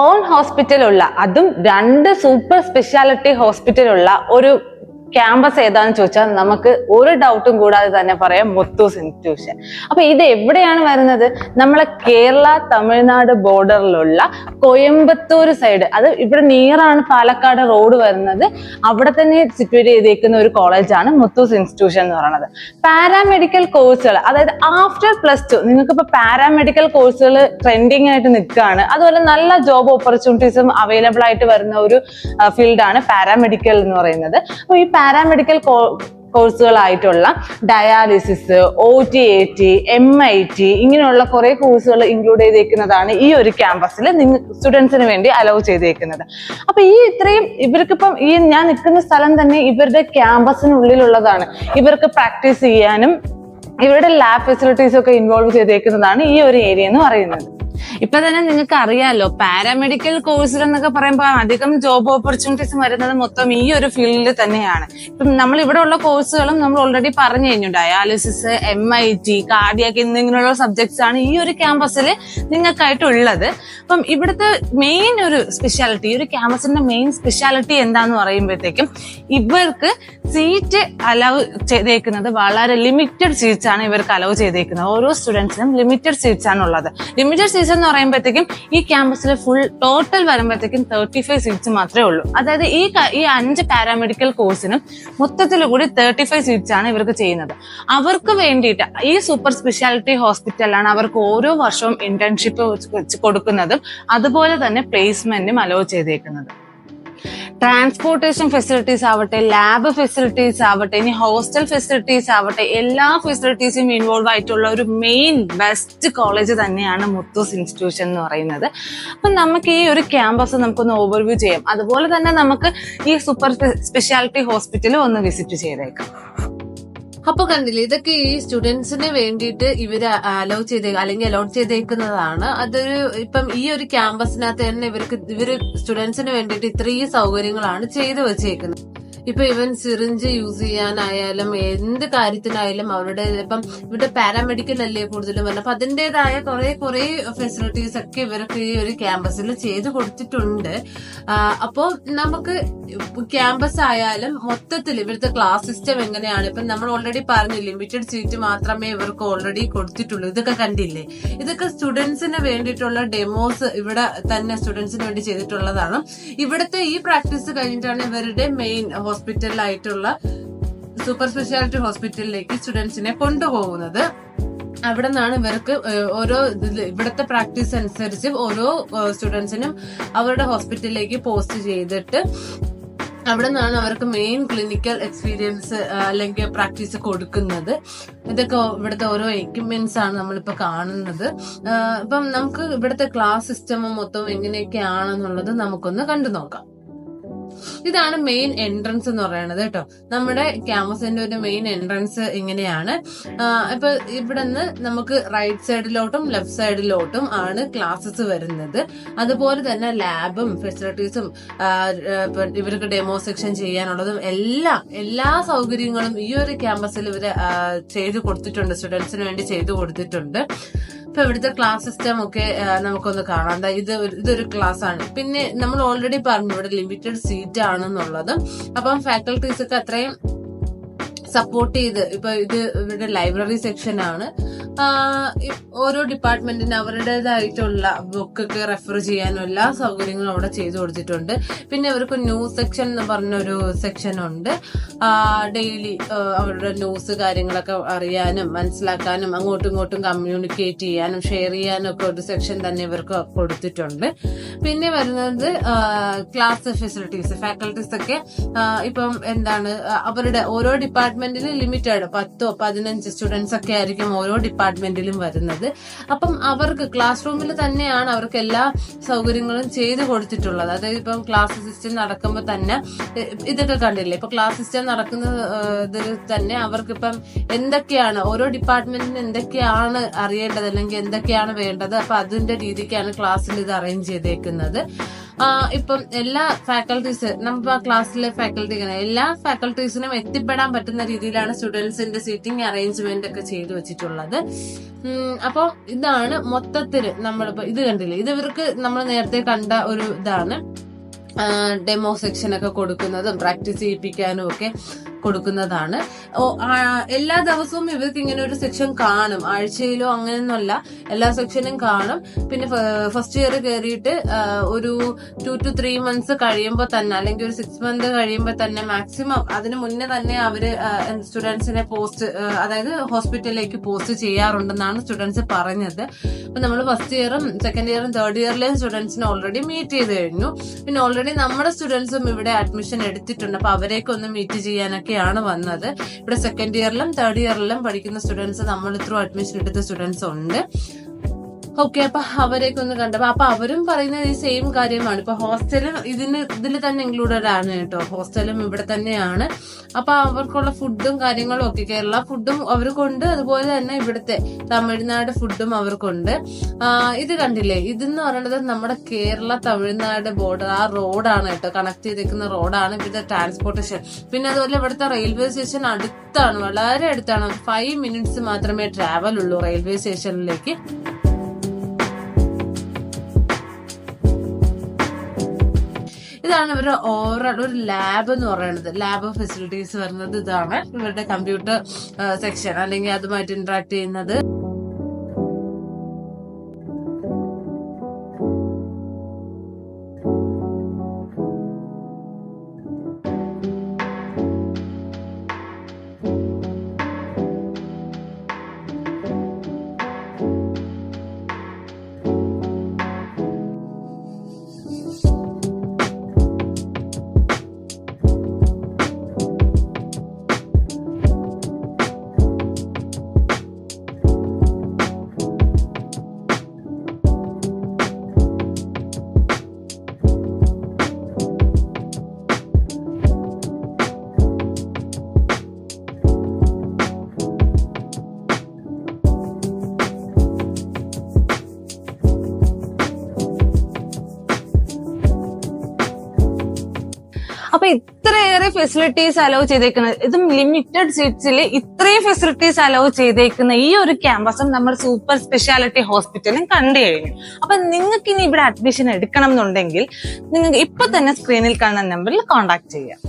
On ഹോസ്പിറ്റലുള്ള അതും 2 super speciality ഹോസ്പിറ്റലുള്ള ഒരു campus ഏതാന്ന് ചോദിച്ചാൽ നമുക്ക് ഒരു ഡൗട്ടും കൂടാതെ തന്നെ പറയാം മുത്തൂസ് ഇൻസ്റ്റിറ്റ്യൂഷൻ. അപ്പൊ ഇത് എവിടെയാണ് വരുന്നത്? നമ്മളെ കേരള തമിഴ്നാട് ബോർഡറിലുള്ള കോയമ്പത്തൂർ സൈഡ്, അത് ഇവിടെ നിയറാണ് പാലക്കാട് റോഡ് വരുന്നത്. അവിടെ തന്നെ സിറ്റുവേറ്റ് ചെയ്തേക്കുന്ന ഒരു കോളേജാണ് മുത്തൂസ് ഇൻസ്റ്റിറ്റ്യൂഷൻ എന്ന് പറയുന്നത്. പാരാമെഡിക്കൽ കോഴ്സുകൾ, അതായത് ആഫ്റ്റർ +2 നിങ്ങൾക്ക് ഇപ്പൊ പാരാമെഡിക്കൽ കോഴ്സുകൾ ട്രെൻഡിങ് ആയിട്ട് നിൽക്കുകയാണ്. അതുപോലെ നല്ല ജോബ് ഓപ്പർച്യൂണിറ്റീസും അവൈലബിൾ ആയിട്ട് വരുന്ന ഒരു ഫീൽഡാണ് പാരാമെഡിക്കൽ എന്ന് പറയുന്നത്. അപ്പൊ ഈ പാരാമെഡിക്കൽ കോഴ്സുകളായിട്ടുള്ള ഡയാലിസിസ്, OT-AT, MIT ഇങ്ങനെയുള്ള കുറെ കോഴ്സുകൾ ഇൻക്ലൂഡ് ചെയ്തേക്കുന്നതാണ് ഈ ഒരു ക്യാമ്പസിൽ സ്റ്റുഡൻസിന് വേണ്ടി അലൗ ചെയ്തേക്കുന്നത്. അപ്പൊ ഈ ഇത്രയും ഇവർക്കിപ്പം ഈ ഞാൻ നിൽക്കുന്ന സ്ഥലം തന്നെ ഇവരുടെ ക്യാമ്പസിനുള്ളിലുള്ളതാണ്. ഇവർക്ക് പ്രാക്ടീസ് ചെയ്യാനും ഇവരുടെ ലാബ് ഫെസിലിറ്റീസ് ഒക്കെ ഇൻവോൾവ് ചെയ്തേക്കുന്നതാണ് ഈ ഒരു ഏരിയ എന്ന് പറയുന്നത്. ഇപ്പൊ തന്നെ നിങ്ങൾക്ക് അറിയാലോ, പാരാമെഡിക്കൽ കോഴ്സുകൾ എന്നൊക്കെ പറയുമ്പോൾ അധികം ജോബ് ഓപ്പർച്യൂണിറ്റീസ് വരുന്നത് മൊത്തം ഈ ഒരു ഫീൽഡിൽ തന്നെയാണ്. ഇപ്പം നമ്മൾ ഇവിടെ ഉള്ള കോഴ്സുകളും നമ്മൾ ഓൾറെഡി പറഞ്ഞു കഴിഞ്ഞു. ഡയാലിസിസ്, MIT, കാർഡിയാക് എന്നിങ്ങനെയുള്ള സബ്ജക്ട്സ് ആണ് ഈ ഒരു ക്യാമ്പസിൽ നിങ്ങൾക്കായിട്ടുള്ളത്. അപ്പം ഇവിടുത്തെ മെയിൻ ഒരു സ്പെഷ്യാലിറ്റി, ഈ ഒരു ക്യാമ്പസിന്റെ മെയിൻ സ്പെഷ്യാലിറ്റി എന്താന്ന് പറയുമ്പോഴത്തേക്കും ഇവർക്ക് സീറ്റ് അലൗ ചെയ്തേക്കുന്നത് വളരെ ലിമിറ്റഡ് സീറ്റ്സ് ആണ് ഇവർക്ക് അലൗ ചെയ്തേക്കുന്നത്. ഓരോ സ്റ്റുഡൻസിനും ലിമിറ്റഡ് സീറ്റ്സ് ആണ് ഉള്ളത്. ലിമിറ്റഡ് സീറ്റ്സ് എന്ന് പറയുമ്പോഴത്തേക്കും ഈ ക്യാമ്പസിൽ ഫുൾ ടോട്ടൽ വരുമ്പോഴത്തേക്കും 35 സീറ്റ്സ് മാത്രമേ ഉള്ളൂ. അതായത് ഈ 5 പാരാമെഡിക്കൽ കോഴ്സിനും മൊത്തത്തിൽ കൂടി 35 സീറ്റ്സ് ആണ് ഇവർക്ക് ചെയ്യുന്നത്. അവർക്ക് വേണ്ടിയിട്ട് ഈ സൂപ്പർ സ്പെഷ്യാലിറ്റി ഹോസ്പിറ്റലാണ് അവർക്ക് ഓരോ വർഷവും ഇന്റേൺഷിപ്പ് കൊടുക്കുന്നതും അതുപോലെ തന്നെ പ്ലേസ്മെന്റും അലോ ചെയ്തേക്കുന്നത്. ട്രാൻസ്പോർട്ടേഷൻ ഫെസിലിറ്റീസ് ആവട്ടെ, ലാബ് ഫെസിലിറ്റീസ് ആവട്ടെ, ഇനി ഹോസ്റ്റൽ ഫെസിലിറ്റീസ് ആവട്ടെ, എല്ലാ ഫെസിലിറ്റീസും ഇൻവോൾവ് ആയിട്ടുള്ള ഒരു മെയിൻ ബെസ്റ്റ് കോളേജ് തന്നെയാണ് മുത്തൂസ് ഇൻസ്റ്റിറ്റ്യൂഷൻ എന്ന് പറയുന്നത്. അപ്പൊ നമുക്ക് ഈ ഒരു ക്യാമ്പസ് നമുക്കൊന്ന് ഓവർവ്യൂ ചെയ്യാം. അതുപോലെ തന്നെ നമുക്ക് ഈ സൂപ്പർ സ്പെഷ്യാലിറ്റി ഹോസ്പിറ്റൽ ഒന്ന് വിസിറ്റ് ചെയ്തേക്കാം. അപ്പൊ കണ്ടില്ലേ, ഇതൊക്കെ ഈ സ്റ്റുഡൻസിന് വേണ്ടിയിട്ട് ഇവര് അലോട്ട് ചെയ്തേക്കുന്നതാണ്. അതൊരു ഇപ്പം ഈ ഒരു ക്യാമ്പസിനകത്ത് തന്നെ ഇവര് സ്റ്റുഡൻസിന് വേണ്ടിയിട്ട് ഇത്രയും സൗകര്യങ്ങളാണ് ചെയ്തു വെച്ചേക്കുന്നത്. ഇപ്പൊ ഇവൻ സിറിഞ്ച് യൂസ് ചെയ്യാനായാലും എന്ത് കാര്യത്തിനായാലും അവരുടെ ഇപ്പം ഇവിടെ പാരാമെഡിക്കൽ അല്ലേ കൂടുതലും വരുന്നത്. അപ്പൊ അതിന്റേതായ കുറെ ഫെസിലിറ്റീസ് ഒക്കെ ഇവർക്ക് ഈ ഒരു ക്യാമ്പസിൽ ചെയ്തു കൊടുത്തിട്ടുണ്ട്. അപ്പോ നമുക്ക് ക്യാമ്പസ് ആയാലും മൊത്തത്തിൽ ഇവിടുത്തെ ക്ലാസ് സിസ്റ്റം എങ്ങനെയാണ്, ഇപ്പൊ നമ്മൾ ഓൾറെഡി പറഞ്ഞു ലിമിറ്റഡ് സീറ്റ് മാത്രമേ ഇവർക്ക് ഓൾറെഡി കൊടുത്തിട്ടുള്ളൂ. ഇതൊക്കെ കണ്ടില്ലേ, ഇതൊക്കെ സ്റ്റുഡൻസിന് വേണ്ടിയിട്ടുള്ള ഡെമോസ് ഇവിടെ തന്നെ സ്റ്റുഡൻസിന് വേണ്ടി ചെയ്തിട്ടുള്ളതാണ്. ഇവിടുത്തെ ഈ പ്രാക്ടീസ് കഴിഞ്ഞിട്ടാണ് ഇവരുടെ മെയിൻ ഹോസ്പിറ്റലിലായിട്ടുള്ള സൂപ്പർ സ്പെഷ്യാലിറ്റി ഹോസ്പിറ്റലിലേക്ക് സ്റ്റുഡൻസിനെ കൊണ്ടുപോകുന്നത്. അവിടെ നിന്നാണ് ഇവർക്ക് ഓരോ ഇവിടുത്തെ പ്രാക്ടീസ് അനുസരിച്ച് ഓരോ സ്റ്റുഡൻസിനും അവരുടെ ഹോസ്പിറ്റലിലേക്ക് പോസ്റ്റ് ചെയ്തിട്ട് അവിടെ നിന്നാണ് അവർക്ക് മെയിൻ ക്ലിനിക്കൽ എക്സ്പീരിയൻസ് അല്ലെങ്കിൽ പ്രാക്ടീസ് കൊടുക്കുന്നത്. ഇതൊക്കെ ഇവിടുത്തെ ഓരോ എക്യുപ്മെന്റ്സ് ആണ് നമ്മളിപ്പോ കാണുന്നത്. ഇപ്പം നമുക്ക് ഇവിടുത്തെ ക്ലാസ് സിസ്റ്റം മൊത്തം എങ്ങനെയൊക്കെയാണെന്നുള്ളത് നമുക്കൊന്ന് കണ്ടു നോക്കാം. ഇതാണ് മെയിൻ എൻട്രൻസ് എന്ന് പറയുന്നത് കേട്ടോ. നമ്മുടെ ക്യാമ്പസിന്റെ ഒരു മെയിൻ എൻട്രൻസ് ഇങ്ങനെയാണ്. ഇപ്പൊ ഇവിടെ നിന്ന് നമുക്ക് റൈറ്റ് സൈഡിലോട്ടും ലെഫ്റ്റ് സൈഡിലോട്ടും ആണ് ക്ലാസ്സസ് വരുന്നത്. അതുപോലെ തന്നെ ലാബും ഫെസിലിറ്റീസും ഇവർക്ക് ഡെമോ സെക്ഷൻ ചെയ്യാനുള്ളതും എല്ലാ സൗകര്യങ്ങളും ഈ ഒരു ക്യാമ്പസിൽ ഇവര് ചെയ്തു കൊടുത്തിട്ടുണ്ട്, സ്റ്റുഡൻസിന് വേണ്ടി ചെയ്തു കൊടുത്തിട്ടുണ്ട്. ഇപ്പൊ ഇവിടുത്തെ ക്ലാസ് സിസ്റ്റം ഒക്കെ നമുക്കൊന്ന് കാണാം. ഇതൊരു ക്ലാസ് ആണ്. പിന്നെ നമ്മൾ ഓൾറെഡി പറഞ്ഞു ഇവിടെ ലിമിറ്റഡ് സീറ്റ് ആണെന്നുള്ളത്. അപ്പം ഫാക്കൽറ്റീസ് ഒക്കെ അത്രയും സപ്പോർട്ട് ചെയ്ത് ഇപ്പൊ ഇത് ഇവരുടെ ലൈബ്രറി സെക്ഷൻ ആണ്. ഓരോ ഡിപ്പാർട്ട്മെന്റിന് അവരുടേതായിട്ടുള്ള ബുക്കൊക്കെ റെഫർ ചെയ്യാനും എല്ലാ സൗകര്യങ്ങളും അവിടെ ചെയ്തു കൊടുത്തിട്ടുണ്ട്. പിന്നെ അവർക്ക് ന്യൂസ് സെക്ഷൻ എന്ന് പറഞ്ഞൊരു സെക്ഷൻ ഉണ്ട്. ഡെയിലി അവരുടെ ന്യൂസ് കാര്യങ്ങളൊക്കെ അറിയാനും മനസ്സിലാക്കാനും അങ്ങോട്ടും ഇങ്ങോട്ടും കമ്മ്യൂണിക്കേറ്റ് ചെയ്യാനും ഷെയർ ചെയ്യാനും ഒക്കെ ഒരു സെക്ഷൻ തന്നെ ഇവർക്ക് കൊടുത്തിട്ടുണ്ട്. പിന്നെ വരുന്നത് ക്ലാസ് ഫെസിലിറ്റീസ്, ഫാക്കൽറ്റീസ് ഒക്കെ ഇപ്പം എന്താണ് അവരുടെ ഓരോ ഡിപ്പാർട്ട്മെന്റിലും ലിമിറ്റഡ് 10-15 സ്റ്റുഡൻസ് ഒക്കെ ആയിരിക്കും ഓരോ ഡിപ്പാർട്ട്മെന്റിലും വരുന്നത്. അപ്പം അവർക്ക് ക്ലാസ് റൂമിൽ തന്നെയാണ് അവർക്ക് എല്ലാ സൗകര്യങ്ങളും ചെയ്തു കൊടുത്തിട്ടുള്ളത്. അതായത് ഇപ്പം ക്ലാസ് സിസ്റ്റം നടക്കുമ്പോൾ തന്നെ ഇതൊക്കെ കണ്ടില്ലേ, ഇപ്പൊ ക്ലാസ് സിസ്റ്റം നടക്കുന്ന ഇതിൽ തന്നെ അവർക്കിപ്പം എന്തൊക്കെയാണ് ഓരോ ഡിപ്പാർട്ട്മെന്റിന് എന്തൊക്കെയാണ് അറിയേണ്ടത് അല്ലെങ്കിൽ എന്തൊക്കെയാണ് വേണ്ടത്, അപ്പൊ അതിന്റെ രീതിക്കാണ് ക്ലാസ്സിൽ ഇത് അറേഞ്ച് ചെയ്തേക്കുന്നത്. ഇപ്പം എല്ലാ ഫാക്കൽറ്റീസ് നമ്മുടെ ക്ലാസ്സിലെ ഫാക്കൽറ്റികളെ എല്ലാ ഫാക്കൽറ്റീസിനും എത്തിപ്പെടാൻ പറ്റുന്ന രീതിയിലാണ് സ്റ്റുഡൻസിന്റെ സീറ്റിംഗ് അറേഞ്ച്മെന്റ് ഒക്കെ ചെയ്തു വെച്ചിട്ടുള്ളത്. അപ്പൊ ഇതാണ് മൊത്തത്തില് നമ്മളിപ്പോ ഇത് കണ്ടില്ലേ, ഇത് ഇവർക്ക് നമ്മൾ നേരത്തെ കണ്ട ഒരു ഇതാണ്. ഡെമോ സെക്ഷൻ ഒക്കെ കൊടുക്കുന്നതും പ്രാക്ടീസ് ചെയ്യിപ്പിക്കാനും ഒക്കെ കൊടുക്കുന്നതാണ്. എല്ലാ ദിവസവും ഇവർക്ക് ഇങ്ങനെ ഒരു സെക്ഷൻ കാണും, ആഴ്ചയിലോ അങ്ങനെയൊന്നുമല്ല, എല്ലാ സെക്ഷനും കാണും. പിന്നെ ഫസ്റ്റ് ഇയർ കയറിയിട്ട് ഒരു 2 to 3 months കഴിയുമ്പോൾ തന്നെ, അല്ലെങ്കിൽ ഒരു 6 months കഴിയുമ്പോൾ തന്നെ മാക്സിമം അതിന് മുന്നേ തന്നെ അവര് സ്റ്റുഡൻസിനെ പോസ്റ്റ്, അതായത് ഹോസ്പിറ്റലിലേക്ക് പോസ്റ്റ് ചെയ്യാറുണ്ടെന്നാണ് സ്റ്റുഡൻസ് പറഞ്ഞത്. അപ്പൊ നമ്മൾ ഫസ്റ്റ് ഇയറും സെക്കൻഡ് ഇയറും തേർഡ് ഇയറിലെയും സ്റ്റുഡൻസിനെ ഓൾറെഡി മീറ്റ് ചെയ്ത് കഴിഞ്ഞു. പിന്നെ ഓൾറെഡി നമ്മുടെ സ്റ്റുഡൻസും ഇവിടെ അഡ്മിഷൻ എടുത്തിട്ടുണ്ട്. അപ്പൊ അവരെയൊക്കെ ഒന്ന് മീറ്റ് ചെയ്യാനൊക്കെയാണ് വന്നത്. ഇവിടെ സെക്കൻഡ് ഇയറിലും തേർഡ് ഇയറിലും പഠിക്കുന്ന സ്റ്റുഡൻസ് നമ്മൾ ത്രൂ അഡ്മിഷൻ എടുത്ത സ്റ്റുഡൻസ് ഉണ്ട്. ഓക്കെ, അപ്പൊ അവരെയൊക്കെ ഒന്ന് കണ്ടപ്പോ അപ്പൊ അവരും പറയുന്നത് ഈ സെയിം കാര്യമാണ്. ഇപ്പൊ ഹോസ്റ്റലും ഇതിൽ തന്നെ ഇൻക്ലൂഡഡ് ആണ് കേട്ടോ. ഹോസ്റ്റലും ഇവിടെ തന്നെയാണ്. അപ്പൊ അവർക്കുള്ള ഫുഡും കാര്യങ്ങളും ഒക്കെ കേരള ഫുഡും അവർക്കുണ്ട്, അതുപോലെ തന്നെ ഇവിടുത്തെ തമിഴ്നാട് ഫുഡും അവർക്കുണ്ട്. ഇത് കണ്ടില്ലേ, ഇതെന്ന് പറയുന്നത് നമ്മുടെ കേരള തമിഴ്നാട് ബോർഡർ, ആ റോഡാണ് കേട്ടോ, കണക്ട് ചെയ്തേക്കുന്ന റോഡാണ് ഇവിടുത്തെ ട്രാൻസ്പോർട്ടേഷൻ. പിന്നെ അതുപോലെ ഇവിടുത്തെ റെയിൽവേ സ്റ്റേഷൻ അടുത്താണ്, വളരെ അടുത്താണ്. 5 minutes മാത്രമേ ട്രാവൽ ഉള്ളൂ റെയിൽവേ സ്റ്റേഷനിലേക്ക്. ഇതാണ് ഇവരുടെ ഓവറോൾ ഒരു ലാബ് എന്ന് പറയുന്നത്. ലാബ് ഫെസിലിറ്റീസ് വരുന്നത് ഇതാണ്. ഇവരുടെ കമ്പ്യൂട്ടർ സെക്ഷൻ അല്ലെങ്കിൽ അതുമായിട്ട് ഇന്ററാക്ട് ചെയ്യുന്നത്. അപ്പൊ ഇത്രയേറെ ഫെസിലിറ്റീസ് അലോ ചെയ്തേക്കുന്നത്, ഇതും ലിമിറ്റഡ് സീറ്റ്സിൽ ഇത്രയും ഫെസിലിറ്റീസ് അലോ ചെയ്തേക്കുന്ന ഈ ഒരു ക്യാമ്പസും നമ്മൾ സൂപ്പർ സ്പെഷ്യാലിറ്റി ഹോസ്പിറ്റലും കണ്ടു കഴിഞ്ഞു. അപ്പൊ നിങ്ങൾക്ക് ഇനി ഇവിടെ അഡ്മിഷൻ എടുക്കണം എന്നുണ്ടെങ്കിൽ നിങ്ങൾക്ക് ഇപ്പൊ തന്നെ സ്ക്രീനിൽ കാണുന്ന നമ്പറിൽ കോൺടാക്ട് ചെയ്യാം.